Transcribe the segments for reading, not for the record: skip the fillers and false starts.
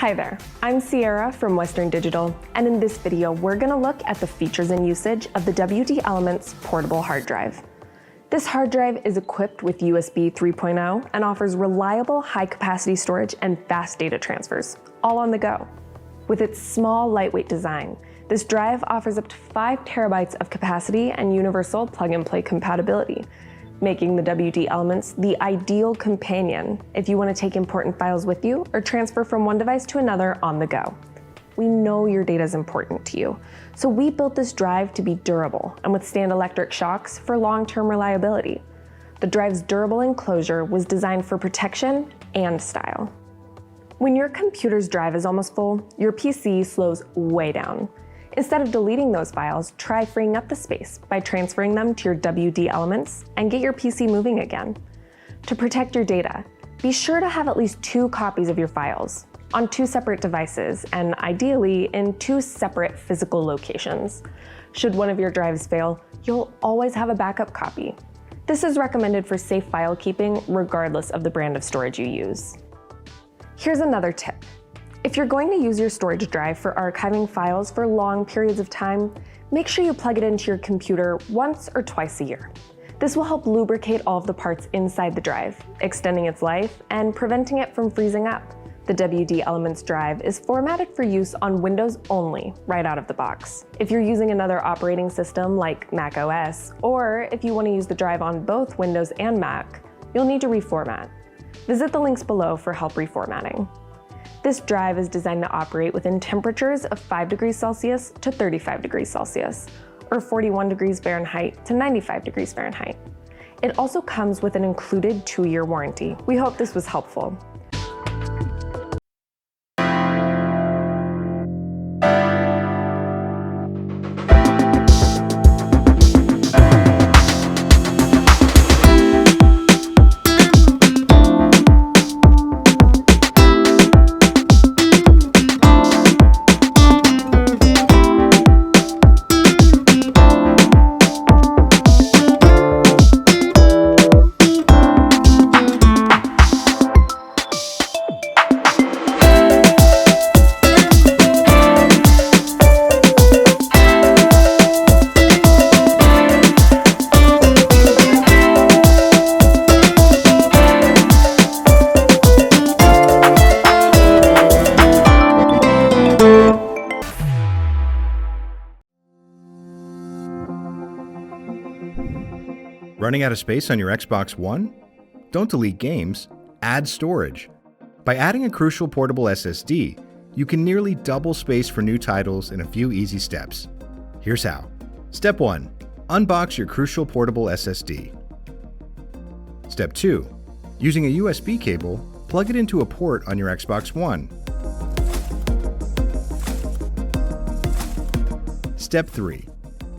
Hi there, I'm Sierra from Western Digital, and in this video, we're gonna look at the features and usage of the WD Elements portable hard drive. This hard drive is equipped with USB 3.0 and offers reliable high-capacity storage and fast data transfers, all on the go. With its small, lightweight design, this drive offers up to 5 terabytes of capacity and universal plug-and-play compatibility, making the WD Elements the ideal companion if you want to take important files with you or transfer from one device to another on the go. We know your data is important to you, so we built this drive to be durable and withstand electric shocks for long-term reliability. The drive's durable enclosure was designed for protection and style. When your computer's drive is almost full, your PC slows way down. Instead of deleting those files, try freeing up the space by transferring them to your WD Elements and get your PC moving again. To protect your data, be sure to have at least 2 copies of your files on 2 separate devices and ideally in 2 separate physical locations. Should one of your drives fail, you'll always have a backup copy. This is recommended for safe file keeping regardless of the brand of storage you use. Here's another tip. If you're going to use your storage drive for archiving files for long periods of time, make sure you plug it into your computer once or twice a year. This will help lubricate all of the parts inside the drive, extending its life and preventing it from freezing up. The WD Elements drive is formatted for use on Windows only, right out of the box. If you're using another operating system like Mac OS, or if you want to use the drive on both Windows and Mac, you'll need to reformat. Visit the links below for help reformatting. This drive is designed to operate within temperatures of 5 degrees Celsius to 35 degrees Celsius, or 41 degrees Fahrenheit to 95 degrees Fahrenheit. It also comes with an included 2-year warranty. We hope this was helpful. Running out of space on your Xbox One? Don't delete games, add storage. By adding a crucial portable SSD, you can nearly double space for new titles in a few easy steps. Here's how. Step 1. Unbox your crucial portable SSD. Step 2. Using a USB cable, plug it into a port on your Xbox One. Step 3.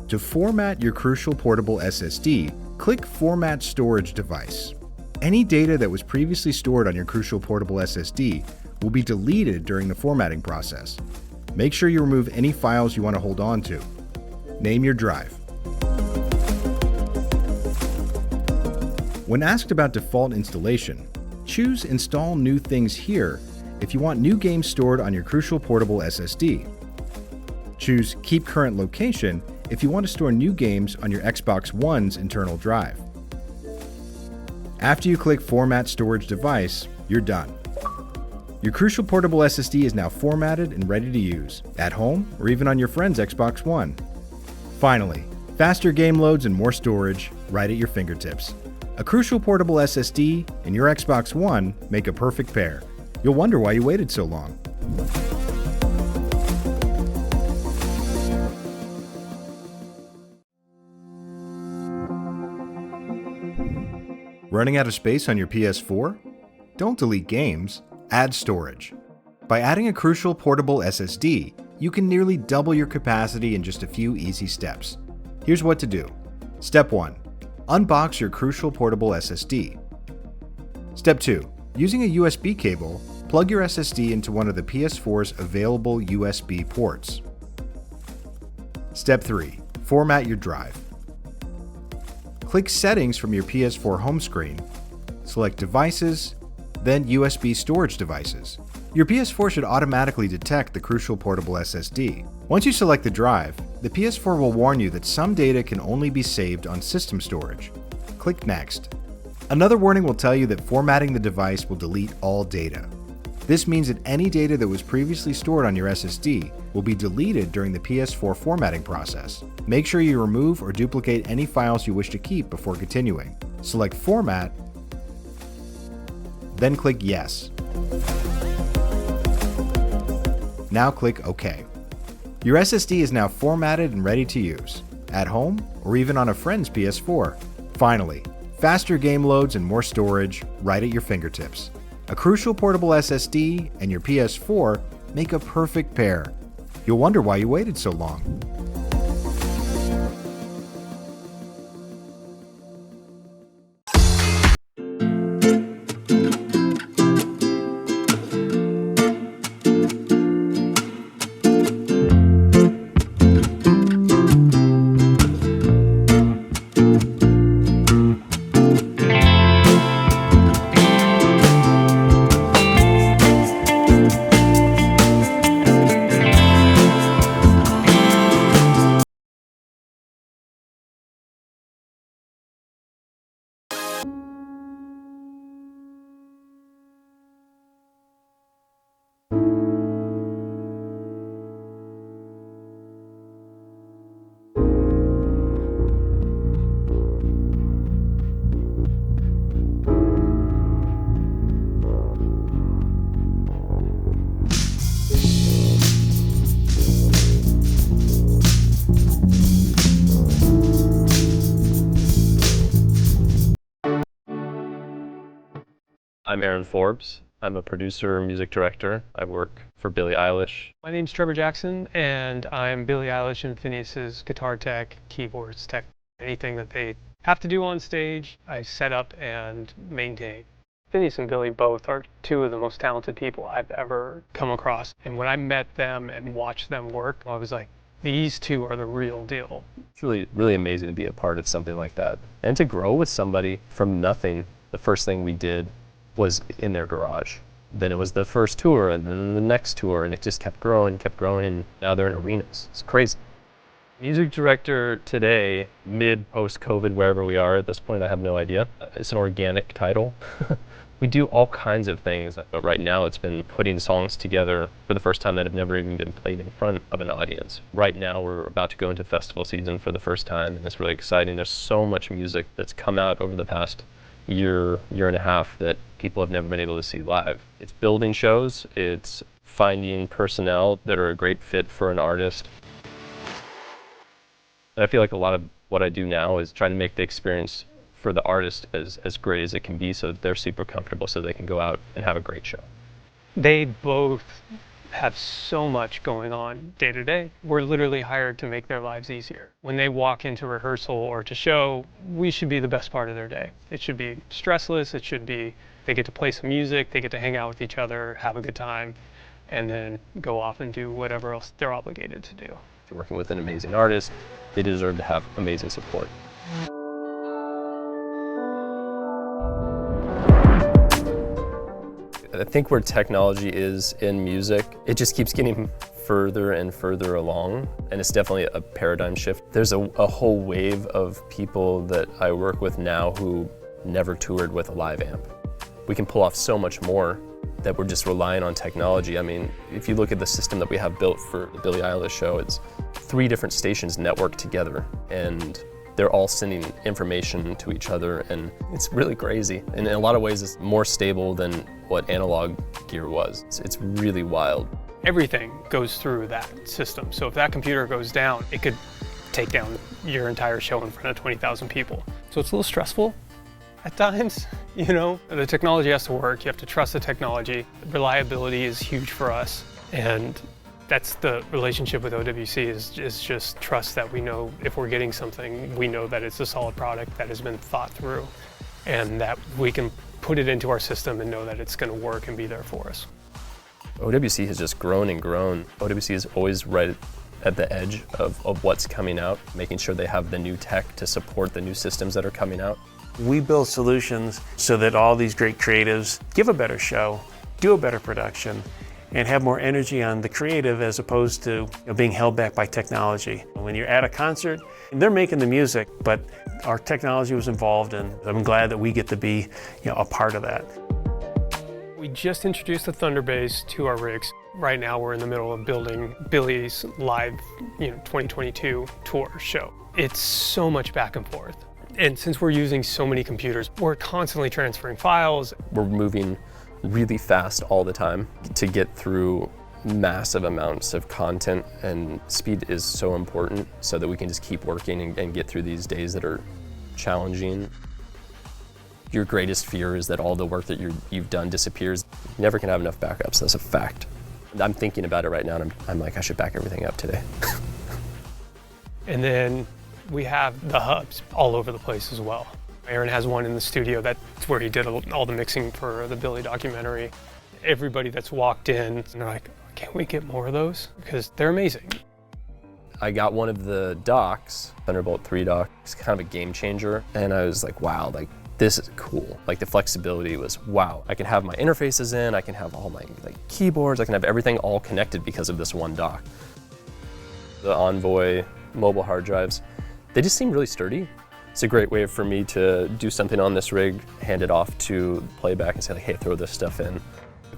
To format your crucial portable SSD, Click Format Storage Device. Any data that was previously stored on your Crucial Portable SSD will be deleted during the formatting process. Make sure you remove any files you want to hold on to. Name your drive. When asked about default installation, choose Install New Things here if you want new games stored on your Crucial Portable SSD. Choose Keep Current Location if you want to store new games on your Xbox One's internal drive. After you click Format Storage Device, you're done. Your Crucial Portable SSD is now formatted and ready to use, at home or even on your friend's Xbox One. Finally, faster game loads and more storage right at your fingertips. A Crucial Portable SSD and your Xbox One make a perfect pair. You'll wonder why you waited so long. Running out of space on your PS4? Don't delete games, add storage. By adding a Crucial Portable SSD, you can nearly double your capacity in just a few easy steps. Here's what to do. Step 1. Unbox your Crucial Portable SSD. Step 2. Using a USB cable, plug your SSD into one of the PS4's available USB ports. Step 3. Format your drive. Click Settings from your PS4 home screen, select Devices, then USB storage devices. Your PS4 should automatically detect the Crucial Portable SSD. Once you select the drive, the PS4 will warn you that some data can only be saved on system storage. Click Next. Another warning will tell you that formatting the device will delete all data. This means that any data that was previously stored on your SSD will be deleted during the PS4 formatting process. Make sure you remove or duplicate any files you wish to keep before continuing. Select Format, then click Yes. Now click OK. Your SSD is now formatted and ready to use, at home or even on a friend's PS4. Finally, faster game loads and more storage right at your fingertips. A Crucial Portable SSD and your PS4 make a perfect pair. You'll wonder why you waited so long. I'm Aaron Forbes. I'm a producer, music director. I work for Billie Eilish. My name's Trevor Jackson, and I'm Billie Eilish and Phineas's guitar tech, keyboards tech. Anything that they have to do on stage, I set up and maintain. Phineas and Billie both are two of the most talented people I've ever come across. And when I met them and watched them work, I was like, these two are the real deal. It's really amazing to be a part of something like that. And to grow with somebody from nothing. The first thing we did was in their garage. Then it was the first tour, and then the next tour, and it just kept growing, and now they're in arenas. It's crazy. Music director today, post-COVID, wherever we are at this point, I have no idea. It's an organic title. We do all kinds of things, but right now it's been putting songs together for the first time that have never even been played in front of an audience. Right now we're about to go into festival season for the first time, and it's really exciting. There's so much music that's come out over the past year and a half that people have never been able to see live. It's building shows, it's finding personnel that are a great fit for an artist. And I feel like a lot of what I do now is trying to make the experience for the artist as great as it can be, so that they're super comfortable, so they can go out and have a great show. They both have so much going on day to day. We're literally hired to make their lives easier. When they walk into rehearsal or to show, we should be the best part of their day. It should be stressless. It should be, they get to play some music, they get to hang out with each other, have a good time, and then go off and do whatever else they're obligated to do. If you're working with an amazing artist, they deserve to have amazing support. I think where technology is in music, it just keeps getting further and further along, and it's definitely a paradigm shift. There's a whole wave of people that I work with now who never toured with a live amp. We can pull off so much more that we're just relying on technology. I mean, if you look at the system that we have built for the Billie Eilish show, it's 3 different stations networked together, and they're all sending information to each other, and it's really crazy. And in a lot of ways, it's more stable than what analog gear was. It's really wild. Everything goes through that system. So if that computer goes down, it could take down your entire show in front of 20,000 people. So it's a little stressful at times, you know. The technology has to work. You have to trust the technology. Reliability is huge for us. And that's the relationship with OWC is just trust that we know if we're getting something, we know that it's a solid product that has been thought through and that we can put it into our system and know that it's going to work and be there for us. OWC has just grown and grown. OWC is always right at the edge of what's coming out, making sure they have the new tech to support the new systems that are coming out. We build solutions so that all these great creatives give a better show, do a better production, and have more energy on the creative as opposed to being held back by technology. When you're at a concert, they're making the music, but our technology was involved, and I'm glad that we get to be a part of that. We just introduced the Thunder Bass to our rigs. Right now we're in the middle of building Billie's live 2022 tour show. It's so much back and forth. And since we're using so many computers, we're constantly transferring files. We're moving really fast all the time to get through massive amounts of content, and speed is so important so that we can just keep working and get through these days that are challenging. Your greatest fear is that all the work that you've done disappears. You never can have enough backups, that's a fact. I'm thinking about it right now, and I'm like, I should back everything up today. And then we have the hubs all over the place as well. Aaron has one in the studio. That's where he did all the mixing for the Billie documentary. Everybody that's walked in, and they're like, can't we get more of those? Because they're amazing. I got one of the docks, Thunderbolt 3 dock. It's kind of a game changer. And I was like, wow, like this is cool. Like the flexibility was, wow. I can have my interfaces in, I can have all my keyboards, I can have everything all connected because of this one dock. The Envoy mobile hard drives, they just seem really sturdy. It's a great way for me to do something on this rig, hand it off to playback and say, like, hey, throw this stuff in.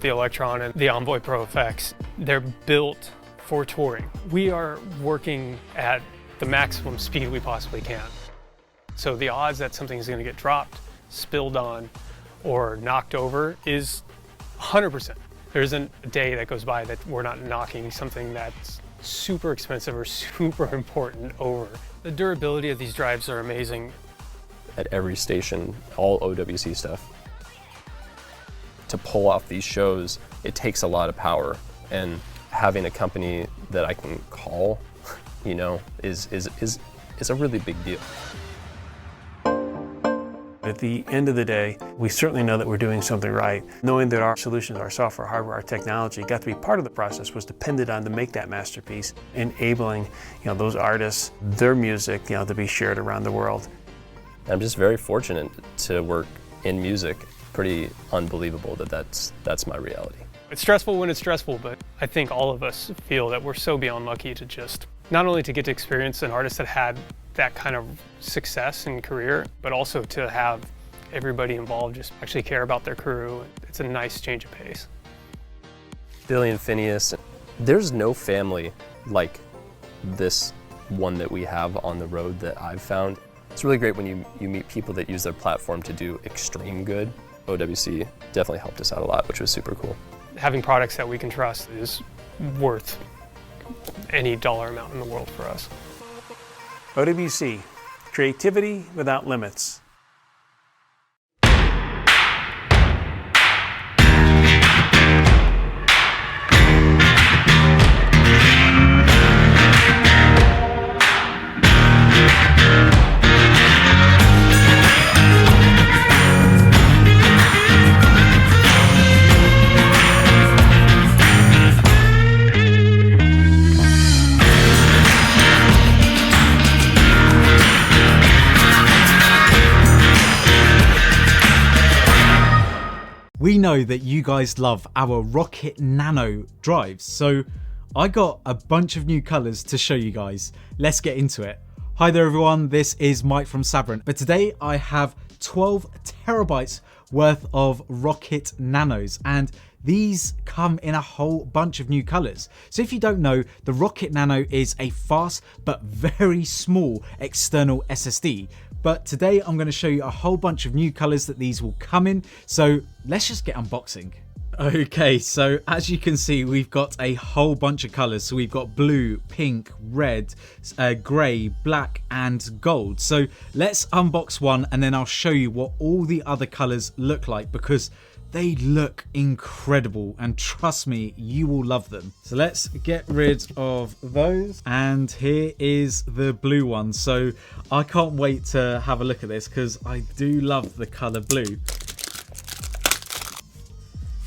The Electron and the Envoy Pro effects, they're built for touring. We are working at the maximum speed we possibly can. So the odds that something is going to get dropped, spilled on, or knocked over is 100%. There isn't a day that goes by that we're not knocking something that's super expensive or super important over. The durability of these drives are amazing. At every station, all OWC stuff. To pull off these shows, it takes a lot of power, and having a company that I can call, is a really big deal. At the end of the day, we certainly know that we're doing something right. Knowing that our solutions, our software, hardware, our technology got to be part of the process was dependent on to make that masterpiece, enabling those artists, their music, to be shared around the world. I'm just very fortunate to work in music. Pretty unbelievable that that's my reality. It's stressful when it's stressful, but I think all of us feel that we're so beyond lucky to just not only to get to experience an artist that had that kind of success and career, but also to have everybody involved just actually care about their crew. It's a nice change of pace. Billie and Phineas, there's no family like this one that we have on the road that I've found. It's really great when you meet people that use their platform to do extreme good. OWC definitely helped us out a lot, which was super cool. Having products that we can trust is worth any dollar amount in the world for us. OWC, creativity without limits. we know that you guys love our Rocket Nano drives, so I got a bunch of new colors to show you guys. Let's get into it. Hi there everyone, this is Mike from Sabrent, but today I have 12 terabytes worth of Rocket Nanos, and these come in a whole bunch of new colors. So if you don't know, the Rocket Nano is a fast but very small external SSD. But today I'm going to show you a whole bunch of new colors that these will come in. So let's just get unboxing. Okay, so as you can see, we've got a whole bunch of colors. So we've got blue, pink, red, gray, black, and gold. So let's unbox one and then I'll show you what all the other colors look like, because they look incredible and trust me, you will love them. So let's get rid of those, and here is the blue one. So I can't wait to have a look at this because I do love the color blue.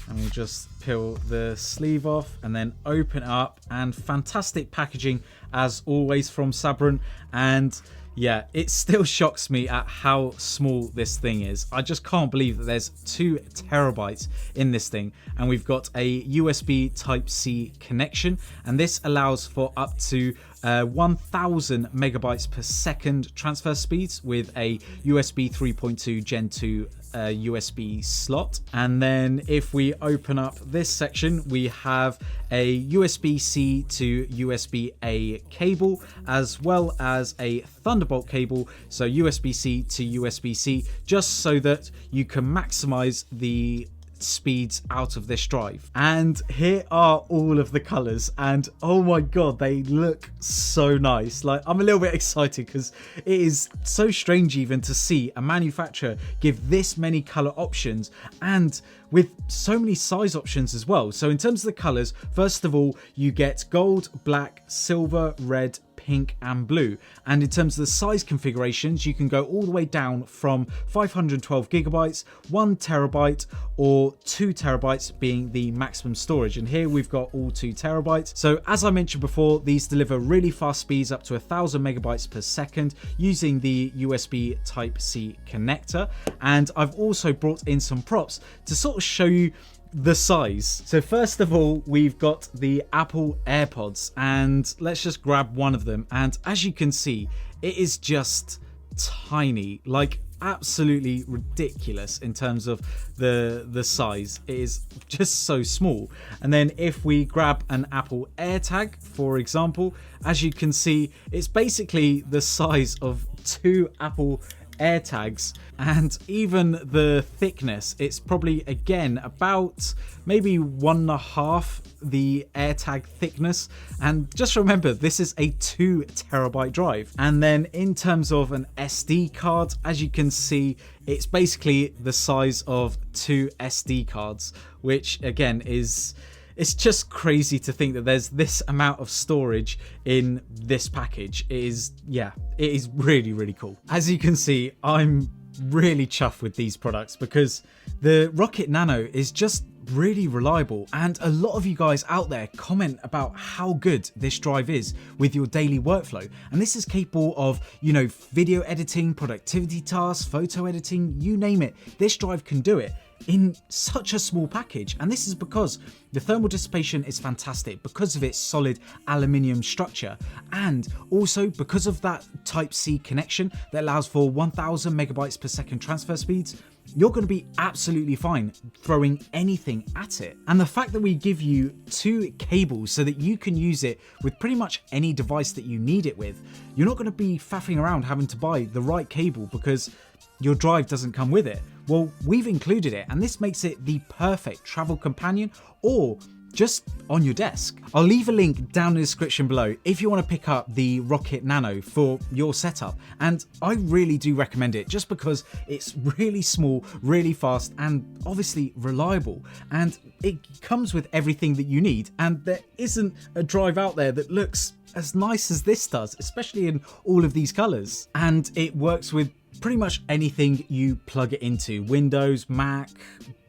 And we'll just peel the sleeve off and then open it up, and fantastic packaging as always from Sabrent. And yeah, it still shocks me at how small this thing is. I just can't believe that there's 2 terabytes in this thing, and we've got a USB Type-C connection, and this allows for up to 1000 megabytes per second transfer speeds with a USB 3.2 Gen 2 USB slot. And then if we open up this section, we have a USB-C to USB-A cable, as well as a Thunderbolt cable, so USB-C to USB-C, just so that you can maximize the speeds out of this drive. And here are all of the colors, and oh my god, they look so nice. Like, I'm a little bit excited because it is so strange even to see a manufacturer give this many color options, and with so many size options as well. So in terms of the colors, first of all, you get gold, black, silver, red, pink, and blue. And in terms of the size configurations, you can go all the way down from 512 gigabytes, 1 terabyte, or 2 terabytes being the maximum storage. And here we've got all 2 terabytes. So as I mentioned before, these deliver really fast speeds up to 1000 megabytes per second using the USB Type-C connector. And I've also brought in some props to sort of show you the size. So first of all, we've got the Apple AirPods, and let's just grab one of them. And as you can see, it is just tiny, like absolutely ridiculous in terms of the size. It is just so small. And then if we grab an Apple AirTag, for example, as you can see, it's basically the size of 2 Apple AirTags, and even the thickness, it's probably again about maybe 1.5 the AirTag thickness. And just remember, this is a 2 terabyte drive. And then in terms of an SD card, as you can see, it's basically the size of 2 SD cards, which again is, it's just crazy to think that there's this amount of storage in this package. It is, yeah, it is really, really cool. As you can see, I'm really chuffed with these products because the Rocket Nano is just really reliable, and a lot of you guys out there comment about how good this drive is with your daily workflow. And this is capable of, you know, video editing, productivity tasks, photo editing, you name it. This drive can do it in such a small package. And this is because the thermal dissipation is fantastic because of its solid aluminium structure, and also because of that Type-C connection that allows for 1000 megabytes per second transfer speeds. You're going to be absolutely fine throwing anything at it. And the fact that we give you 2 cables so that you can use it with pretty much any device that you need it with, you're not going to be faffing around having to buy the right cable because your drive doesn't come with it. Well, we've included it, and this makes it the perfect travel companion or just on your desk. I'll leave a link down in the description below if you want to pick up the Rocket Nano for your setup, and I really do recommend it just because it's really small, really fast, and obviously reliable, and it comes with everything that you need. And there isn't a drive out there that looks as nice as this does, especially in all of these colors. And it works with pretty much anything you plug it into, Windows, Mac,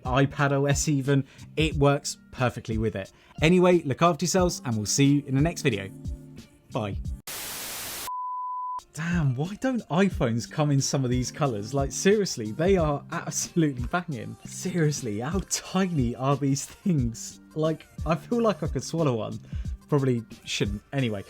iPad OS even. It works perfectly with it. Anyway, look after yourselves, and we'll see you in the next video. Bye. Damn, why don't iPhones come in some of these colours? Like, seriously, they are absolutely banging. Seriously, how tiny are these things? Like, I feel like I could swallow one. Probably shouldn't. Anyway.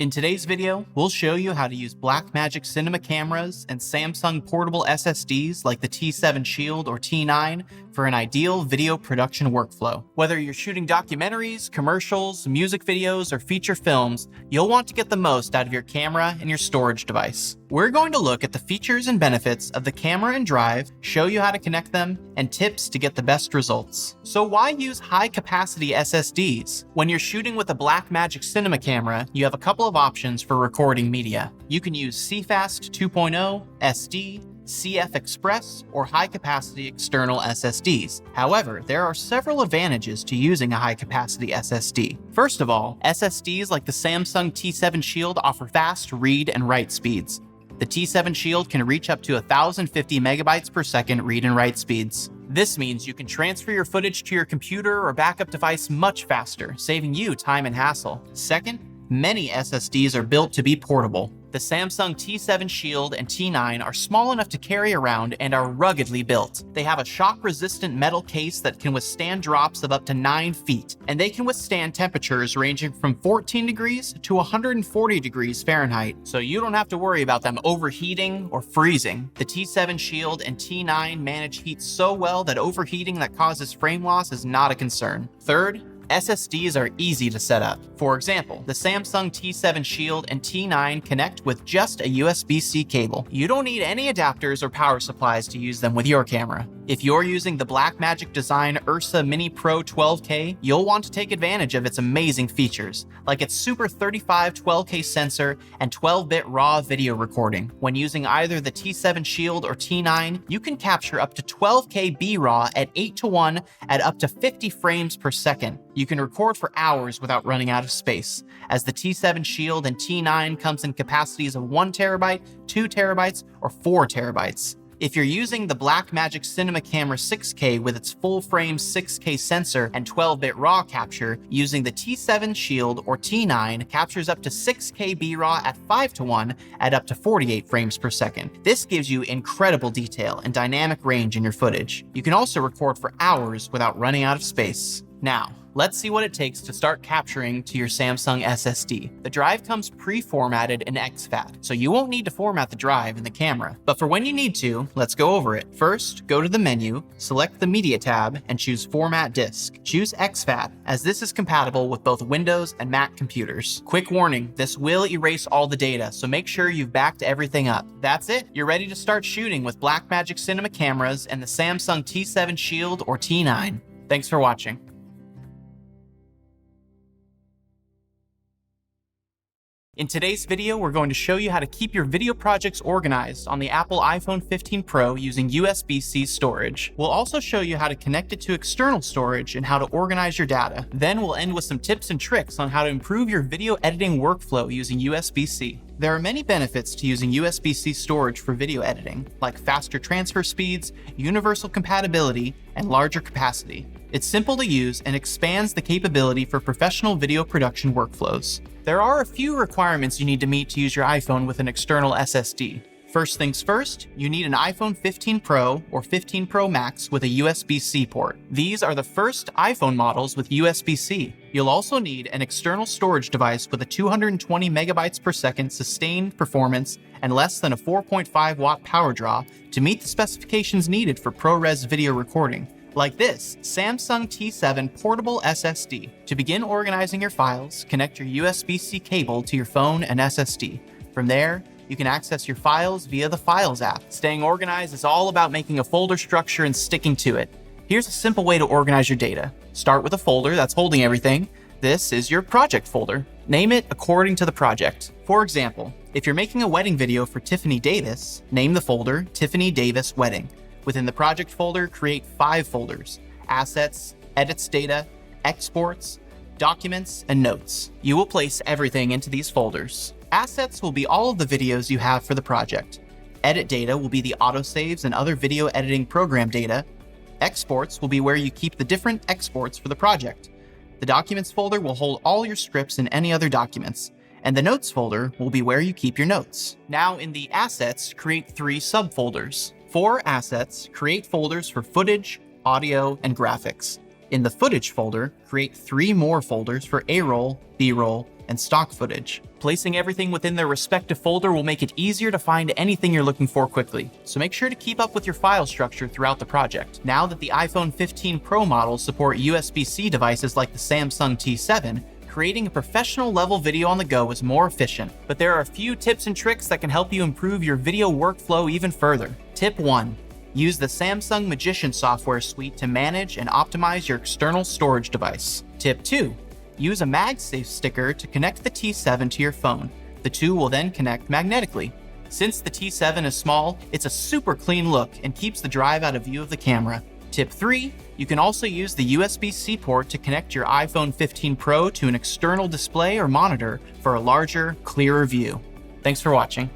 In today's video, we'll show you how to use Blackmagic cinema cameras and Samsung portable SSDs like the T7 Shield or T9 for an ideal video production workflow. Whether you're shooting documentaries, commercials, music videos, or feature films, you'll want to get the most out of your camera and your storage device. We're going to look at the features and benefits of the camera and drive, show you how to connect them, and tips to get the best results. So why use high-capacity SSDs? When you're shooting with a Blackmagic cinema camera, you have a couple of options for recording media. You can use CFast 2.0, SD, CF Express, or high-capacity external SSDs. However, there are several advantages to using a high-capacity SSD. First of all, SSDs like the Samsung T7 Shield offer fast read and write speeds. The T7 Shield can reach up to 1,050 megabytes per second read and write speeds. This means you can transfer your footage to your computer or backup device much faster, saving you time and hassle. Second, many SSDs are built to be portable. The Samsung T7 Shield and T9 are small enough to carry around and are ruggedly built. They have a shock-resistant metal case that can withstand drops of up to 9 feet, and they can withstand temperatures ranging from 14 degrees to 140 degrees Fahrenheit, so you don't have to worry about them overheating or freezing. The T7 Shield and T9 manage heat so well that overheating that causes frame loss is not a concern. Third, SSDs are easy to set up. For example, the Samsung T7 Shield and T9 connect with just a USB-C cable. You don't need any adapters or power supplies to use them with your camera. If you're using the Blackmagic Design Ursa Mini Pro 12K, you'll want to take advantage of its amazing features, like its Super 35 12K sensor and 12-bit RAW video recording. When using either the T7 Shield or T9, you can capture up to 12K B-RAW at 8:1 at up to 50 frames per second. You can record for hours without running out of space, as the T7 Shield and T9 comes in capacities of 1 terabyte, 2 terabytes, or 4 terabytes. If you're using the Blackmagic Cinema Camera 6K with its full-frame 6K sensor and 12-bit RAW capture, using the T7 Shield or T9 captures up to 6K B-RAW at 5:1 at up to 48 frames per second. This gives you incredible detail and dynamic range in your footage. You can also record for hours without running out of space. Now, let's see what it takes to start capturing to your Samsung SSD. The drive comes pre-formatted in exFAT, so you won't need to format the drive in the camera. But for when you need to, let's go over it. First, go to the menu, select the Media tab, and choose Format Disk. Choose exFAT, as this is compatible with both Windows and Mac computers. Quick warning, this will erase all the data, so make sure you've backed everything up. That's it, you're ready to start shooting with Blackmagic Cinema cameras and the Samsung T7 Shield or T9. Thanks for watching. In today's video, we're going to show you how to keep your video projects organized on the Apple iPhone 15 Pro using USB-C storage. We'll also show you how to connect it to external storage and how to organize your data. Then we'll end with some tips and tricks on how to improve your video editing workflow using USB-C. There are many benefits to using USB-C storage for video editing, like faster transfer speeds, universal compatibility, and larger capacity. It's simple to use and expands the capability for professional video production workflows. There are a few requirements you need to meet to use your iPhone with an external SSD. First things first, you need an iPhone 15 Pro or 15 Pro Max with a USB-C port. These are the first iPhone models with USB-C. You'll also need an external storage device with a 220 megabytes per second sustained performance and less than a 4.5 watt power draw to meet the specifications needed for ProRes video recording. Like this Samsung T7 portable SSD. To begin organizing your files, connect your USB-C cable to your phone and SSD. From there, you can access your files via the Files app. Staying organized is all about making a folder structure and sticking to it. Here's a simple way to organize your data. Start with a folder that's holding everything. This is your project folder. Name it according to the project. For example, if you're making a wedding video for Tiffany Davis, name the folder Tiffany Davis Wedding. Within the project folder, create 5 folders: Assets, Edits Data, Exports, Documents, and Notes. You will place everything into these folders. Assets will be all of the videos you have for the project. Edit Data will be the autosaves and other video editing program data. Exports will be where you keep the different exports for the project. The Documents folder will hold all your scripts and any other documents. And the Notes folder will be where you keep your notes. Now in the Assets, create 3 subfolders. For Assets, create folders for footage, audio, and graphics. In the Footage folder, create 3 more folders for A-roll, B-roll, and stock footage. Placing everything within their respective folder will make it easier to find anything you're looking for quickly, so make sure to keep up with your file structure throughout the project. Now that the iPhone 15 Pro models support USB-C devices like the Samsung T7, creating a professional level video on the go is more efficient, but there are a few tips and tricks that can help you improve your video workflow even further. Tip 1. Use the Samsung Magician software suite to manage and optimize your external storage device. Tip 2. Use a MagSafe sticker to connect the T7 to your phone. The two will then connect magnetically. Since the T7 is small, it's a super clean look and keeps the drive out of view of the camera. Tip 3, you can also use the USB-C port to connect your iPhone 15 Pro to an external display or monitor for a larger, clearer view. Thanks for watching.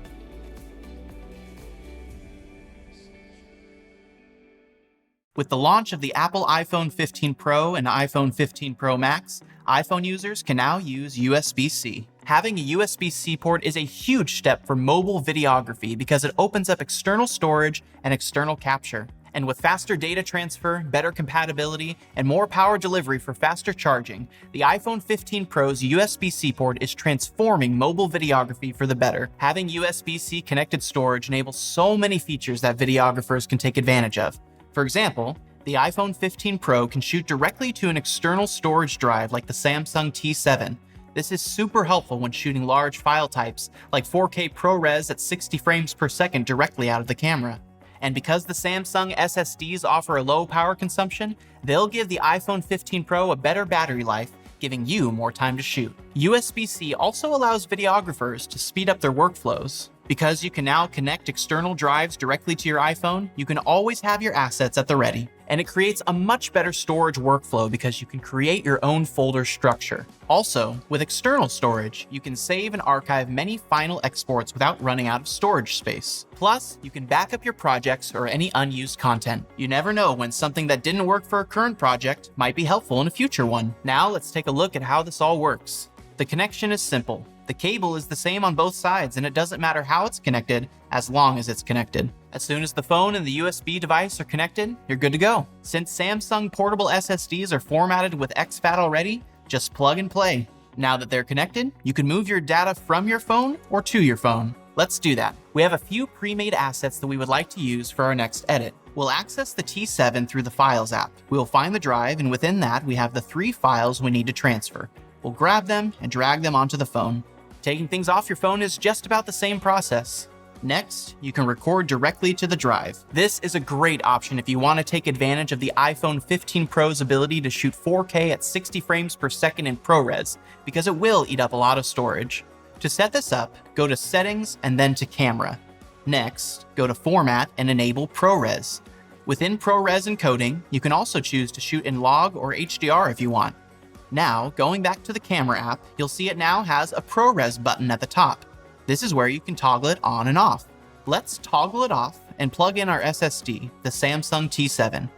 With the launch of the Apple iPhone 15 Pro and iPhone 15 Pro Max, iPhone users can now use USB-C. Having a USB-C port is a huge step for mobile videography because it opens up external storage and external capture. And with faster data transfer, better compatibility, and more power delivery for faster charging, the iPhone 15 Pro's USB-C port is transforming mobile videography for the better. Having USB-C connected storage enables so many features that videographers can take advantage of. For example, the iPhone 15 Pro can shoot directly to an external storage drive like the Samsung T7. This is super helpful when shooting large file types like 4K ProRes at 60 frames per second directly out of the camera. And because the Samsung SSDs offer a low power consumption, they'll give the iPhone 15 Pro a better battery life, giving you more time to shoot. USB-C also allows videographers to speed up their workflows. Because you can now connect external drives directly to your iPhone, you can always have your assets at the ready. And it creates a much better storage workflow because you can create your own folder structure. Also, with external storage, you can save and archive many final exports without running out of storage space. Plus, you can back up your projects or any unused content. You never know when something that didn't work for a current project might be helpful in a future one. Now let's take a look at how this all works. The connection is simple. The cable is the same on both sides, and it doesn't matter how it's connected as long as it's connected. As soon as the phone and the USB device are connected, you're good to go. Since Samsung portable SSDs are formatted with exFAT already, just plug and play. Now that they're connected, you can move your data from your phone or to your phone. Let's do that. We have a few pre-made assets that we would like to use for our next edit. We'll access the T7 through the Files app. We'll find the drive, and within that, we have the 3 files we need to transfer. We'll grab them and drag them onto the phone. Taking things off your phone is just about the same process. Next, you can record directly to the drive. This is a great option if you want to take advantage of the iPhone 15 Pro's ability to shoot 4K at 60 frames per second in ProRes, because it will eat up a lot of storage. To set this up, go to Settings and then to Camera. Next, go to Format and enable ProRes. Within ProRes encoding, you can also choose to shoot in log or HDR if you want. Now, going back to the camera app, you'll see it now has a ProRes button at the top. This is where you can toggle it on and off. Let's toggle it off and plug in our SSD, the Samsung T7.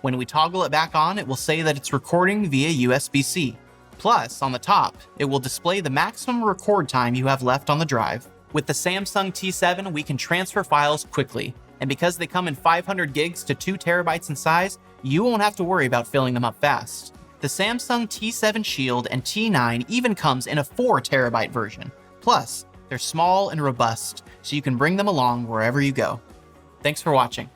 When we toggle it back on, it will say that it's recording via USB-C. Plus, on the top, it will display the maximum record time you have left on the drive. With the Samsung T7, we can transfer files quickly. And because they come in 500 gigs to 2 terabytes in size, you won't have to worry about filling them up fast. The Samsung T7 Shield and T9 even comes in a 4 terabyte version. Plus, they're small and robust, so you can bring them along wherever you go. Thanks for watching.